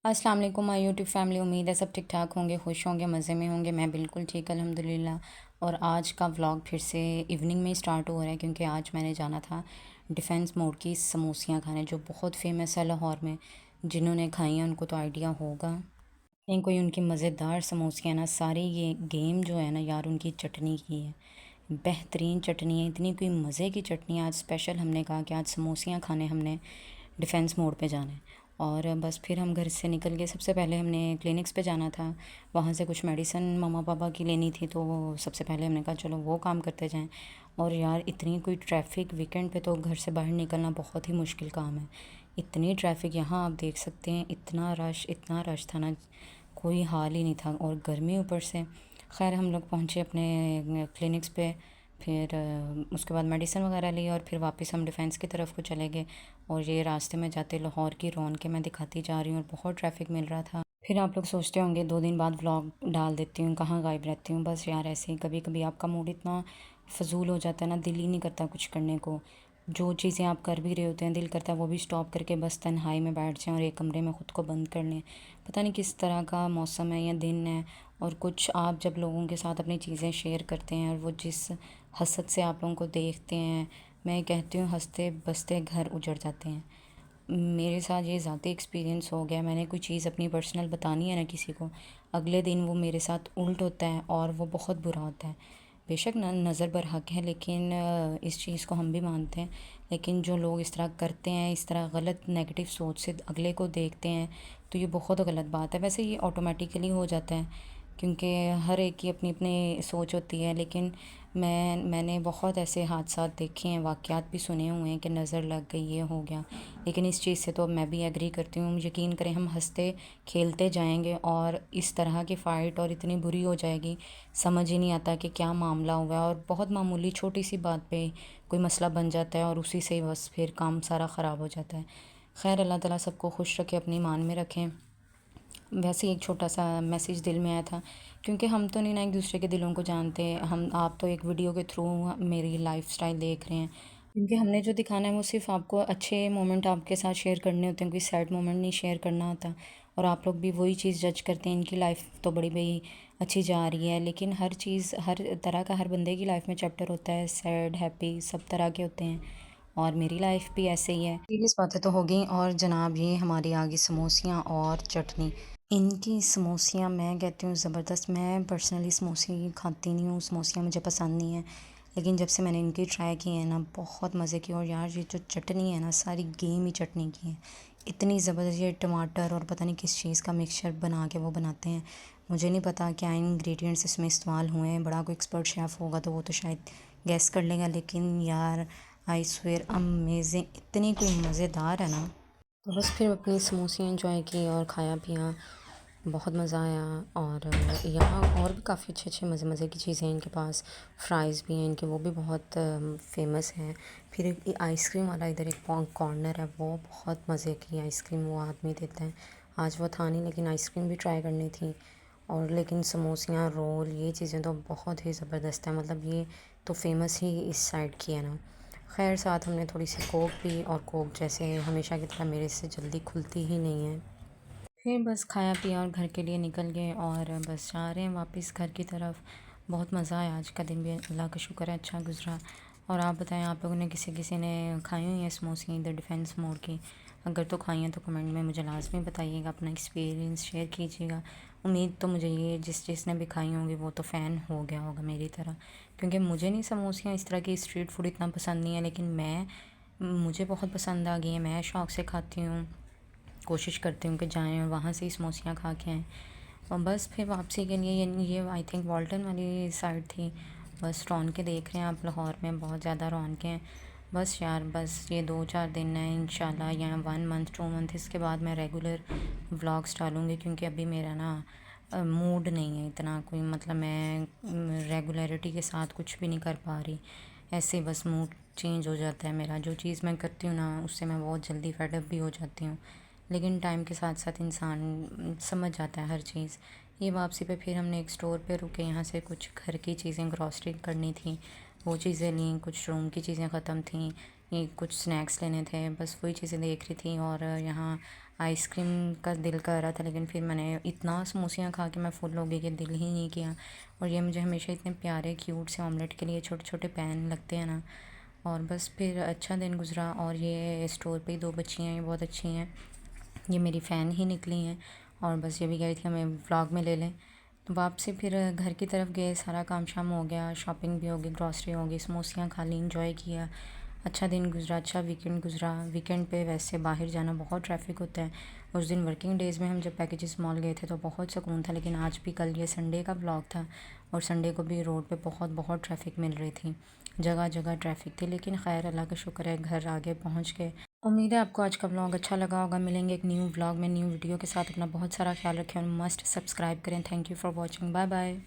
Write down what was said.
अस्सलाम वालेकुम my YouTube family. उम्मीद है सब ठीक ठाक होंगे, खुश होंगे, मज़े में होंगे। मैं बिल्कुल ठीक अल्हम्दुलिल्लाह। और आज का व्लॉग फिर से इवनिंग में स्टार्ट हो रहा है क्योंकि आज मैंने जाना था डिफेंस मोड की समोसियाँ खाने, जो बहुत फेमस है लाहौर में। जिन्होंने खाई हैं उनको तो आइडिया होगा। नहीं कोई उनकी मज़ेदार समोसियाँ ना, सारी ये गेम जो है ना यार, उनकी चटनी की है। बेहतरीन चटनी है, इतनी कोई मज़े की चटनी है। आज स्पेशल हमने कहा कि आज समोसियाँ खाने हमने डिफेंस मोड पे जाना है। और बस फिर हम घर से निकल गए। सबसे पहले हमने क्लिनिक्स पे जाना था, वहाँ से कुछ मेडिसिन मम्मा पापा की लेनी थी, तो सबसे पहले हमने कहा चलो वो काम करते जाएं। और यार इतनी कोई ट्रैफिक, वीकेंड पे तो घर से बाहर निकलना बहुत ही मुश्किल काम है। इतनी ट्रैफिक, यहाँ आप देख सकते हैं, इतना रश था ना, कोई हाल ही नहीं था। और गर्मी ऊपर से। खैर हम लोग पहुँचे अपने क्लिनिक्स पे। फिर उसके बाद मेडिसिन वगैरह ली और फिर वापस हम डिफेंस की तरफ को चले गए। और ये रास्ते में जाते लाहौर की रौनकें मैं दिखाती जा रही हूँ और बहुत ट्रैफिक मिल रहा था। फिर आप लोग सोचते होंगे 2 दिन बाद व्लॉग डाल देती हूँ, कहाँ गायब रहती हूँ। बस यार ऐसे ही कभी कभी आपका मूड इतना फजूल हो जाता है ना, दिल ही नहीं करता कुछ करने को। जो चीज़ें आप कर भी रहे होते हैं, दिल करता है वो भी स्टॉप करके बस तन्हाई में बैठ जाएं और एक कमरे में ख़ुद को बंद कर लें। पता नहीं किस तरह का मौसम है या दिन है। और कुछ आप जब लोगों के साथ अपनी चीज़ें शेयर करते हैं और वो जिस हसरत से आप लोगों को देखते हैं, मैं कहती हूँ हंसते बसते घर उजड़ जाते हैं। मेरे साथ ये ज़ाती एक्सपीरियंस हो गया। मैंने कोई चीज़ अपनी पर्सनल बतानी है ना किसी को, अगले दिन वो मेरे साथ उल्ट होता है और वो बहुत बुरा होता है। बेशक न नज़र बरहक है, लेकिन इस चीज़ को हम भी मानते हैं। लेकिन जो लोग इस तरह करते हैं, इस तरह गलत नेगेटिव सोच से अगले को देखते हैं, तो ये बहुत गलत बात है। वैसे ये ऑटोमेटिकली हो जाता है क्योंकि हर एक की अपनी अपनी सोच होती है। लेकिन मैंने बहुत ऐसे हादसात देखे हैं, वाक़यात भी सुने हुए हैं कि नज़र लग गई, ये हो गया। लेकिन इस चीज़ से तो मैं भी एग्री करती हूँ। यकीन करें, हम हंसते खेलते जाएंगे और इस तरह की फ़ाइट और इतनी बुरी हो जाएगी, समझ ही नहीं आता कि क्या मामला हुआ है। और बहुत मामूली छोटी सी बात पे कोई मसला बन जाता है और उसी से बस फिर काम सारा ख़राब हो जाता है। खैर अल्लाह ताला सबको खुश रखे, अपनी ईमान में रखें। वैसे ही एक छोटा सा मैसेज दिल में आया था, क्योंकि हम तो नहीं ना एक दूसरे के दिलों को जानते। हम आप तो एक वीडियो के थ्रू मेरी लाइफस्टाइल देख रहे हैं, क्योंकि हमने जो दिखाना है वो सिर्फ आपको अच्छे मोमेंट आपके साथ शेयर करने होते हैं, कोई सैड मोमेंट नहीं शेयर करना होता। और आप लोग भी वही चीज़ जज करते हैं, इनकी लाइफ तो बड़ी बड़ी अच्छी जा रही है। लेकिन हर चीज़, हर तरह का, हर बंदे की लाइफ में चैप्टर होता है, सैड हैप्पी सब तरह के होते हैं। और मेरी लाइफ भी ऐसे ही है। सीरियस बातें तो हो गई। और जनाब ये हमारी आ गई समोसियाँ और चटनी। इनकी समोसियाँ मैं कहती हूँ ज़बरदस्त। मैं पर्सनली समोसे खाती नहीं हूँ, समोसियाँ मुझे पसंद नहीं है। लेकिन जब से मैंने इनकी ट्राई की है ना, बहुत मज़े की। और यार ये जो चटनी है ना, सारी गेम ही चटनी की है। इतनी ज़बरदस्त, ये टमाटर और पता नहीं किस चीज़ का मिक्सचर बना के वो बनाते हैं। मुझे नहीं पता क्या इंग्रेडिएंट्स इसमें इस्तेमाल हुए हैं, बड़ा कोई एक्सपर्ट शेफ़ होगा तो वो तो शायद गैस कर लेगा। लेकिन यार आई स्वेयर अमेजिंग, इतनी कोई मज़ेदार है ना। तो बस फिर अपनी समोसियाँ एंजॉय की और खाया पिया, बहुत मज़ा आया। और यहाँ और भी काफ़ी अच्छे अच्छे मज़े मज़े की चीज़ें हैं इनके पास। फ्राइज़ भी हैं इनके, वो भी बहुत फेमस हैं। फिर एक आइसक्रीम वाला इधर एक कॉर्नर है, वो बहुत मज़े की आइसक्रीम वो आदमी देता है। आज वो था नहीं, लेकिन आइसक्रीम भी ट्राई करनी थी। और लेकिन समोसियाँ, रोल, ये चीज़ें तो बहुत ही ज़बरदस्त है। मतलब ये तो फेमस ही इस साइड की है ना। खैर साथ हमने थोड़ी सी कोक पी, और कोक जैसे हमेशा की तरह मेरे से जल्दी खुलती ही नहीं है। फिर बस खाया पिया और घर के लिए निकल गए और बस जा रहे हैं वापस घर की तरफ। बहुत मज़ा आया, आज का दिन भी अल्लाह का शुक्र है अच्छा गुज़रा। और आप बताएं, आप लोगों ने किसी किसी ने खाई हुई हैं समोसे इधर डिफेंस मोड की? अगर तो खाई हैं तो कमेंट में मुझे लाजमी बताइएगा, अपना एक्सपीरियंस शेयर कीजिएगा। उम्मीद तो मुझे ये जिसने भी खाई होंगी वो तो फ़ैन हो गया होगा मेरी तरह, क्योंकि मुझे नहीं समोसियाँ इस तरह की स्ट्रीट फूड इतना पसंद नहीं है। लेकिन मुझे बहुत पसंद आ गई है, मैं शौक़ से खाती हूँ। कोशिश करती हूँ कि जाएँ और वहाँ से ही समोसियाँ खा के आएँ। और बस फिर वापसी के लिए ये आई थिंक वाल्टन वाली साइड थी। बस रौनकें देख रहे हैं आप, लाहौर में बहुत ज़्यादा रौनकें हैं। बस यार बस ये 2-4 दिन है इंशाल्लाह, या 1 मंथ 2 मंथ, इसके बाद मैं रेगुलर व्लॉग्स डालूँगी। क्योंकि अभी मेरा ना मूड नहीं है इतना कोई, मतलब मैं रेगुलरिटी के साथ कुछ भी नहीं कर पा रही। ऐसे बस मूड चेंज हो जाता है मेरा। जो चीज़ मैं करती हूँ ना, उससे मैं बहुत जल्दी फेड अप भी हो जाती हूँ। लेकिन टाइम के साथ साथ इंसान समझ जाता है हर चीज़। ये वापसी पे फिर हमने एक स्टोर पे रुके, यहाँ से कुछ घर की चीज़ें ग्रॉसरी करनी थी, वो चीज़ें लीं। कुछ रूम की चीज़ें ख़त्म थी, ये कुछ स्नैक्स लेने थे, बस वही चीज़ें देख रही थी। और यहाँ आइसक्रीम का दिल कर रहा था, लेकिन फिर मैंने इतना समोसियाँ खा के मैं फुल हो गई कि दिल ही नहीं किया। और ये मुझे हमेशा इतने प्यारे क्यूट से ऑमलेट के लिए छोटे छोटे पैन लगते हैं ना। और बस फिर अच्छा दिन गुजरा। और ये स्टोर पे ही 2 बच्ची हैं, ये बहुत अच्छी हैं, ये मेरी फ़ैन ही निकली हैं। और बस ये भी कह रही थी हमें व्लॉग में ले लें। तो वापसी फिर घर की तरफ गए, सारा काम शाम हो गया, शॉपिंग भी हो गई, ग्रॉसरी हो गई, समोसियाँ खा ली, इंजॉय किया। अच्छा दिन गुजरा, अच्छा वीकेंड गुजरा। वीकेंड पे वैसे बाहर जाना बहुत ट्रैफिक होता है। उस दिन वर्किंग डेज़ में हम जब पैकेजेस मॉल गए थे तो बहुत सुकून था, लेकिन आज भी, कल ये संडे का व्लॉग था और संडे को भी रोड पे बहुत बहुत ट्रैफिक मिल रही थी, जगह जगह ट्रैफिक थी। लेकिन खैर अल्लाह का शुक्र है घर आगे पहुंच गए। उम्मीद है आपको आज का व्लॉग अच्छा लगा होगा। मिलेंगे एक न्यू व्लॉग में, न्यू वीडियो के साथ। अपना बहुत सारा ख्याल रखें और मस्ट सब्सक्राइब करें। Thank you for watching. Bye bye.